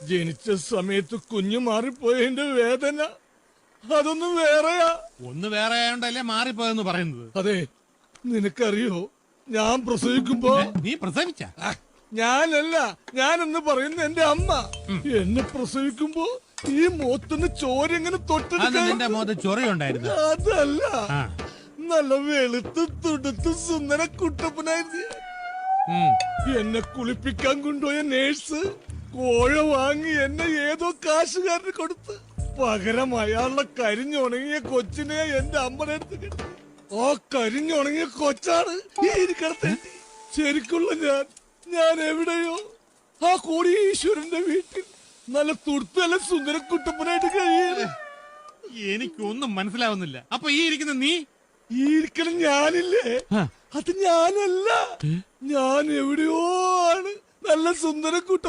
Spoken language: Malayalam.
ജനിച്ച സമയത്ത് കുഞ്ഞു മാറിപ്പോയതിന്റെ വേദന അതൊന്നും വേറെയാ. ഒന്ന് വേറെ ആയോണ്ടല്ലേ മാറിപ്പോയെന്ന് പറയുന്നത്. അതെ, നിനക്കറിയോ ഞാൻ പ്രസവിക്കുമ്പോ നീ പ്രസവിച്ച? ഞാനല്ല, ഞാനെന്ന് പറയുന്ന എന്റെ അമ്മ എന്നെ പ്രസവിക്കുമ്പോ ഈ മുഖത്തുനിന്ന് ചോര എങ്ങനെ നിന്റെ മുഖത്ത് ചൊറിയുണ്ടായിരുന്നു? അതല്ല, നല്ല വെളുത്ത് തുടുത്ത് സുന്ദര കുട്ടപ്പനായിരുന്നു. എന്നെ കുളിപ്പിക്കാൻ കൊണ്ടുപോയ നേഴ്സ് കോഴ വാങ്ങി എന്നെ ഏതോ കാശുകാരന് കൊടുത്ത് പകരം അയാളുടെ കരിഞ്ഞുണങ്ങിയ കൊച്ചിനെ എന്റെ അമ്മയുടെ അടുത്ത് കിട്ടി. ആ കരിഞ്ഞുണങ്ങിയ കൊച്ചാണ് ഈ ഇരിക്കണത്തെ. ശരിക്കുള്ള ഞാൻ എവിടെയോ ആ കോടീശ്വരന്റെ വീട്ടിൽ നല്ല തുടുത്ത് നല്ല സുന്ദര കുട്ടപ്പനായിട്ട് കഴിയാണ്. എനിക്കൊന്നും മനസ്സിലാവുന്നില്ല. അപ്പൊ ഈ ഇരിക്കുന്ന നീ? ഈ ഇരിക്കണം ഞാനില്ലേ, അത് ഞാനല്ല. ഞാൻ എവിടെയോ ആണ് നല്ല സുന്ദര കുട്ടപ്പൻ.